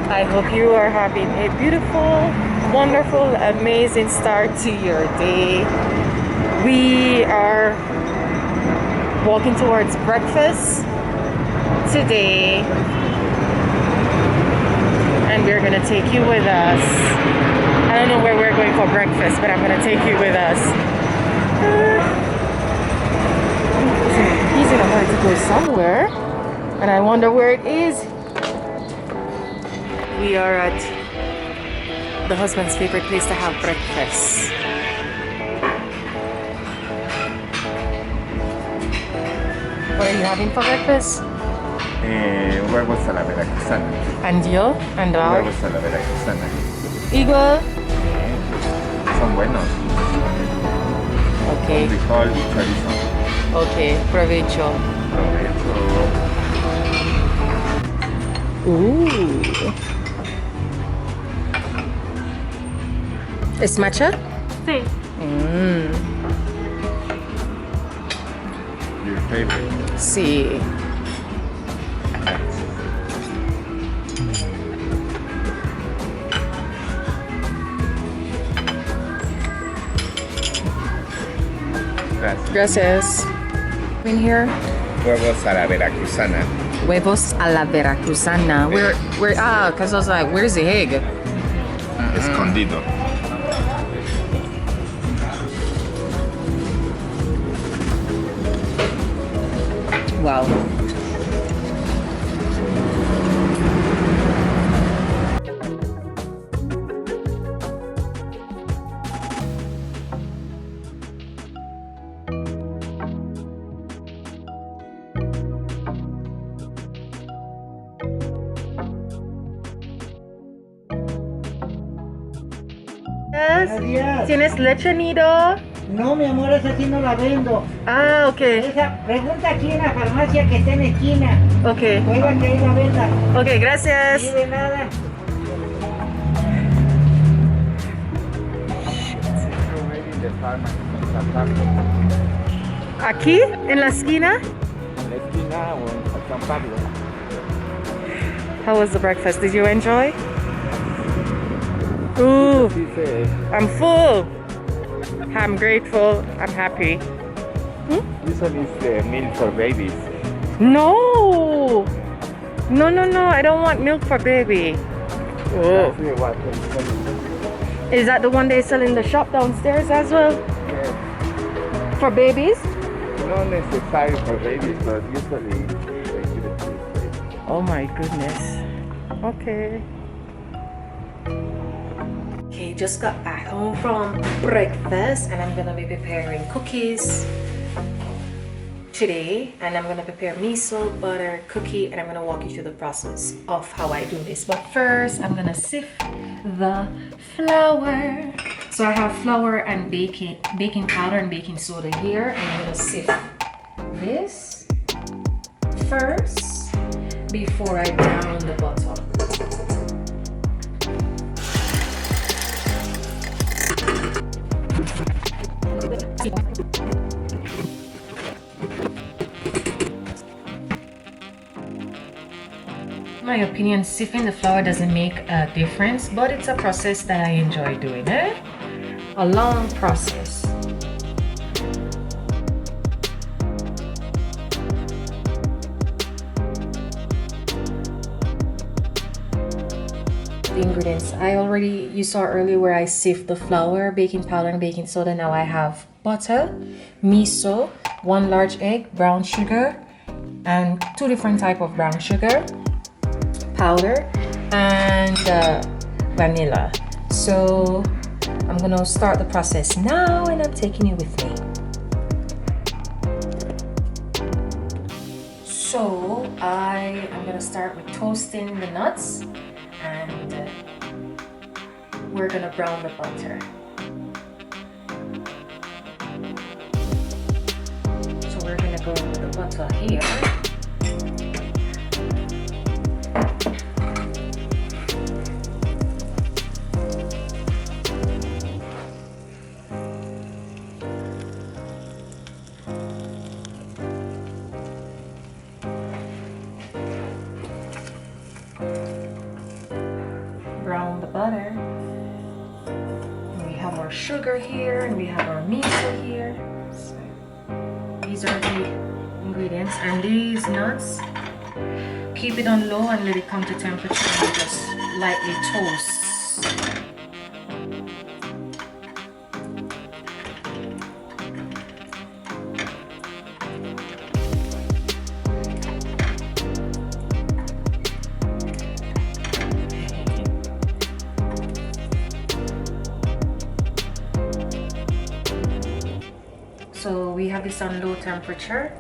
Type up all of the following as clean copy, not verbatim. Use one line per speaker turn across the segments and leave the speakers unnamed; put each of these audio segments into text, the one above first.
I hope you are having a beautiful, wonderful, amazing start to your day. We are walking towards breakfast today, and we're gonna take you with us. I don't know where we're going for breakfast, but I'm gonna take you with us. He's gonna want to go somewhere, and I wonder where it is. We are at the husband's favorite place to have breakfast. What are you having for breakfast?
Huevos a la veracruzana.
And you? And I?
Huevos a la veracruzana.
Igual?
Son buenos.
Okay.
Frijol y chorizo.
Okay, provecho.
Provecho.
Ooh. ¿Es matcha?
Sí.
Your favorite.
Sí.
Gracias.
Gracias. In here.
Huevos a la veracruzana.
Huevos a la veracruzana. Because I was like, where's the egg?
Escondido.
Wow.
Buenos días.
¿Tienes leche nido?
No, mi amor, esa sí no la vendo.
Ah, ok.
Esa, pregunta aquí en la farmacia que está en la esquina.
Ok.
Oiga que ahí la venda.
Ok, gracias.
Sí, de nada.
¿Aquí? ¿En la esquina?
En la esquina o en San Pablo.
How was the breakfast? Did you enjoy? Ooh,
Dice,
I'm full. I'm grateful. I'm happy.
this one is the meal for babies.
No! No, no, no. I don't want milk for baby. Oh.
That's the what I'm telling you.
Is that the one they sell in the shop downstairs as well?
Yes.
For babies?
Not necessary for babies, but usually they give it to babies.
Oh my goodness. Okay. Okay, just got back home from breakfast and I'm gonna be preparing cookies today, and I'm gonna prepare miso, butter, cookie, and I'm gonna walk you through the process of how I do this. But first, I'm gonna sift the flour. So I have flour and baking powder and baking soda here, and I'm gonna sift this first before I brown the butter. In my opinion, sifting the flour doesn't make a difference, but it's a process that I enjoy doing. A long process. The ingredients you saw earlier where I sift the flour, baking powder, and baking soda. Now I have butter, miso, 1 large egg, brown sugar, and 2 different type of brown sugar powder, and vanilla. So I'm gonna start the process now, and I'm taking you with me. So I am gonna start with toasting the nuts, and we're gonna brown the butter. So we're gonna go with the butter here. butter. And we have our sugar here, and we have our miso here. So these are the ingredients, and these nuts, keep it on low and let it come to temperature and just lightly toast. So we have this on low temperature.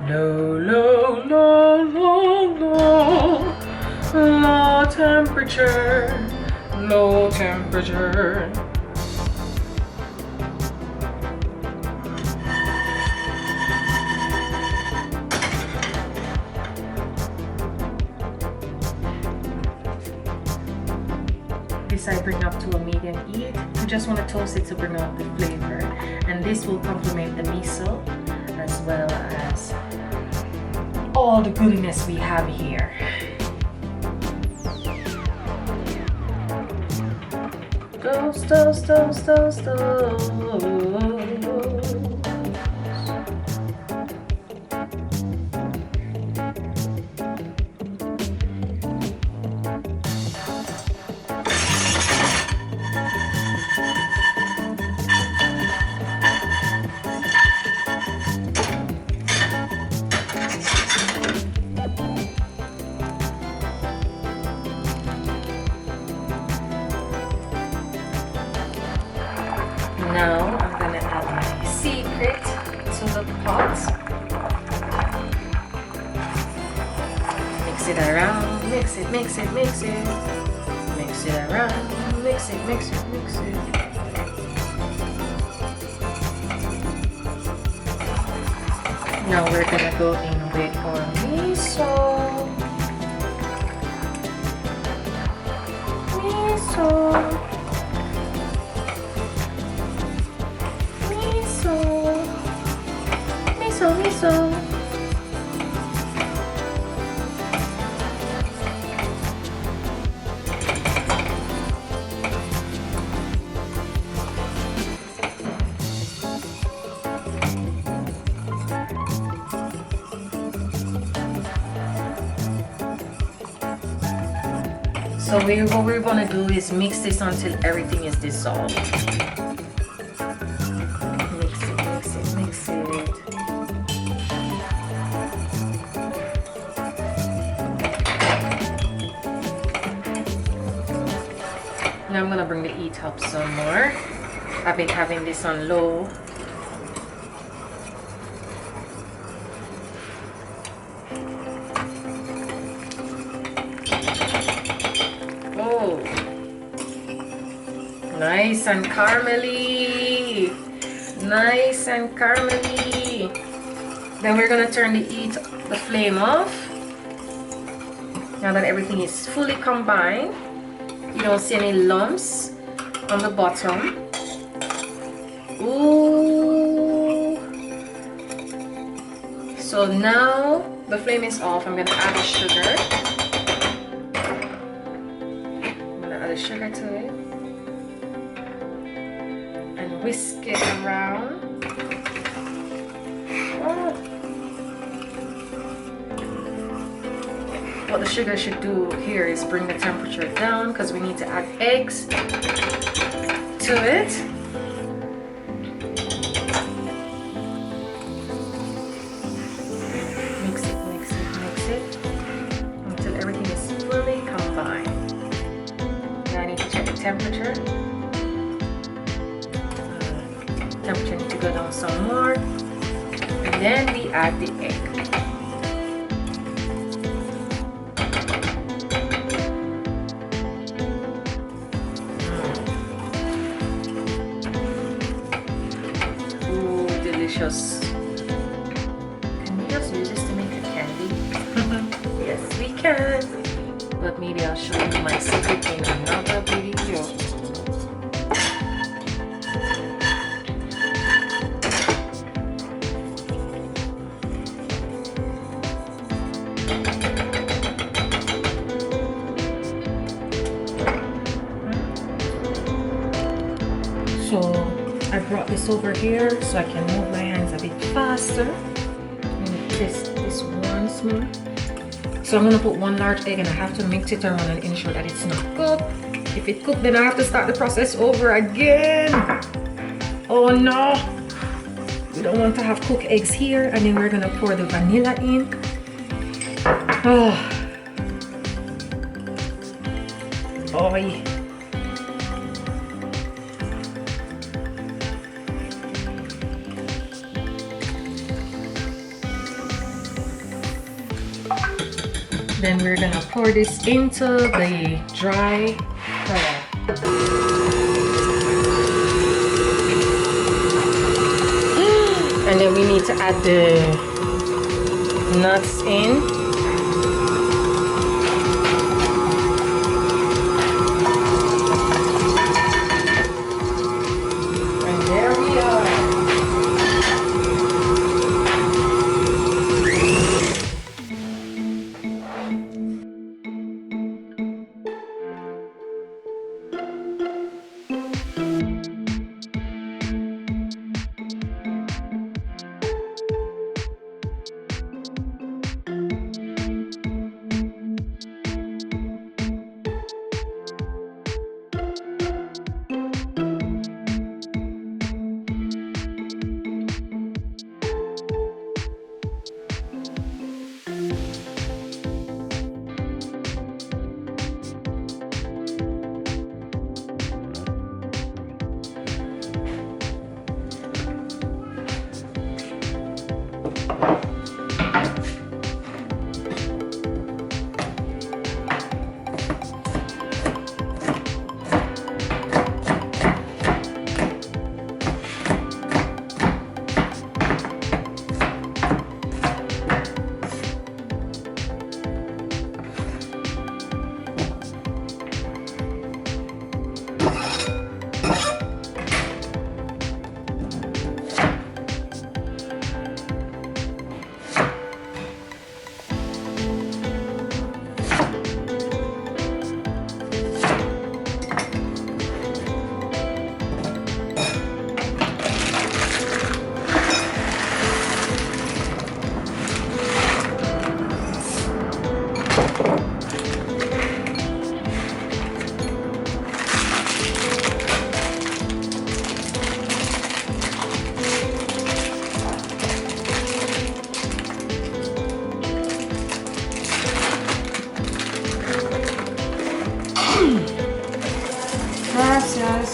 Low, low, low, low, low, low temperature, low temperature. This I bring up to a medium heat. You just want to toast it to bring out the flavor, and this will complement the miso as well as all the goodness we have here. Toast, toast, toast, toast, toast. Now I'm gonna add my secret to the pot. Mix it around, mix it, mix it, mix it. Mix it around, mix it, mix it, mix it. Now we're gonna go in with our miso. Miso. Miso. So what we're gonna do is mix this until everything is dissolved. Mix it, mix it, mix it. Now I'm gonna bring the heat up some more. I've been having this on low. Oh, nice and caramely. Nice and caramely. Then we're gonna turn the flame off. Now that everything is fully combined, you don't see any lumps on the bottom. Ooh. So now the flame is off. I'm gonna add the sugar. I'm gonna add the sugar to it and whisk it around. Oh. What the sugar should do here is bring the temperature down because we need to add eggs to it. Mix it, mix it, mix it until everything is fully combined. Now I need to check the temperature. Temperature needs to go down some more. And then we add the egg. Delicious. Can we just use this to make a candy? Yes, we can. But maybe I'll show you my secret in another video. brought this over here so I can move my hands a bit faster. I'm gonna twist this once more. So I'm gonna put 1 large egg and I have to mix it around and ensure that it's not cooked. If it's cooked, then I have to start the process over again. Oh no! We don't want to have cooked eggs here. And then we're gonna pour the vanilla in. Oh. Oh yeah. Then we're gonna pour this into the dry flour. And then we need to add the nuts in. And there we are. Gracias.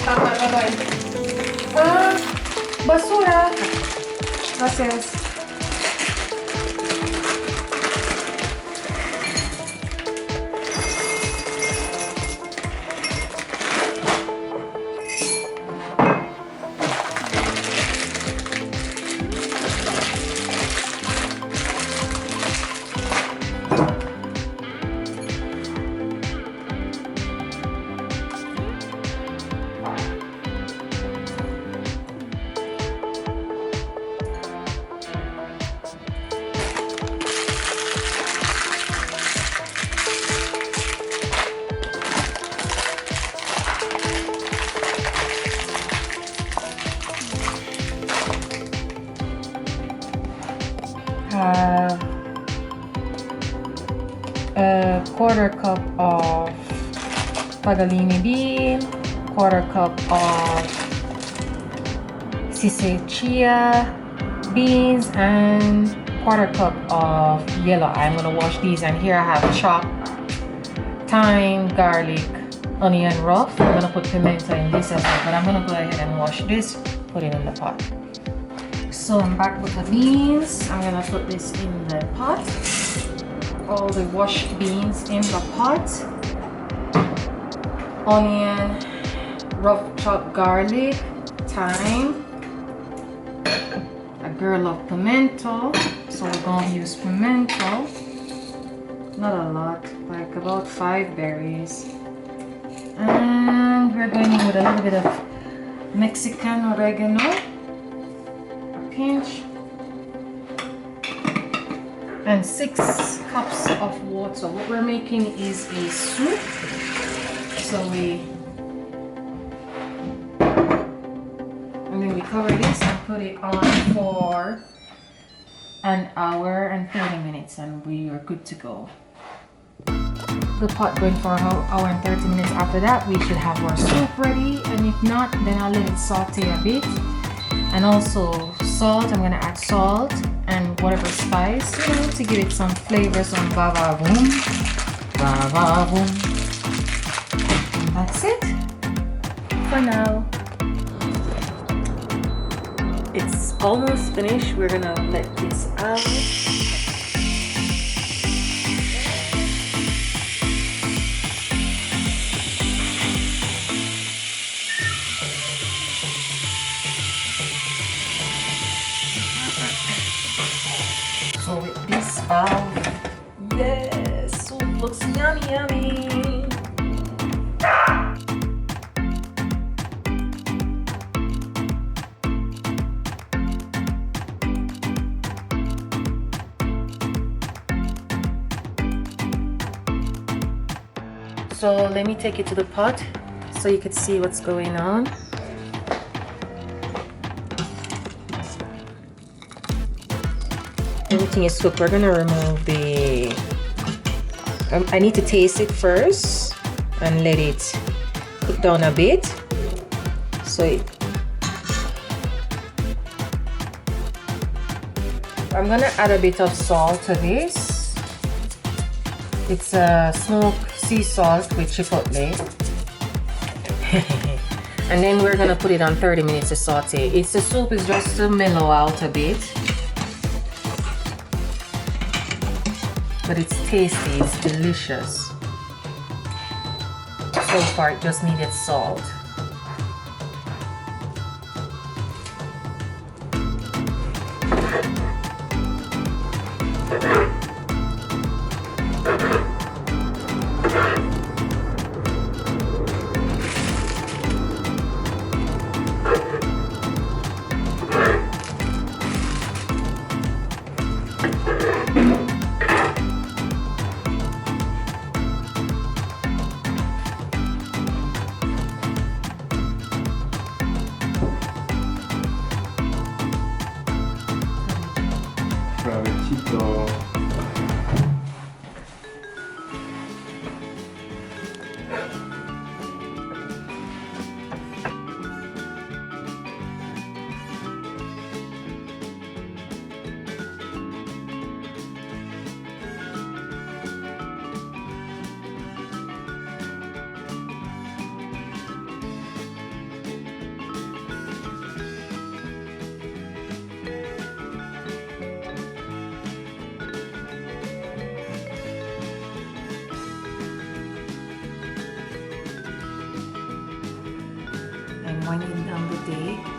Bye-bye. Basura. Gracias. Have a 1/4 cup of pagallini bean, 1/4 cup of sisal chia beans, and 1/4 cup of yellow. I'm gonna wash these, and here I have chopped thyme, garlic, onion rough. I'm gonna put pimento in this as well, but I'm gonna go ahead and wash this, put it in the pot. So I'm back with the beans. I'm gonna put this in the pot. All the washed beans in the pot. Onion, rough chopped garlic, thyme. A girl of pimento, so we're gonna use pimento. Not a lot, like about 5 berries. And we're going in with a little bit of Mexican oregano. Pinch. and 6 cups of water. What we're making is a soup. So and then we cover this and put it on for an hour and 30 minutes and we are good to go. The pot going for an hour and 30 minutes. After that we should have our soup ready, and if not, then I'll let it saute a bit. And also salt, I'm gonna add salt and whatever spice, you know, to give it some flavor, some va-va-voom. Va-va-voom. And that's it for now. It's almost finished. We're gonna let this out. So with this out, yes, soup looks yummy, yummy. So let me take it to the pot so you can see what's going on. Everything is cooked. We're gonna remove the I need to taste it first and let it cook down a bit. So I'm gonna add a bit of salt to this. It's a smoked sea salt with chipotle. And then we're gonna put it on 30 minutes to saute. The soup is just to mellow out a bit. But it's tasty, it's delicious. So far it just needed salt.
Provechito.
I'm winding down the day.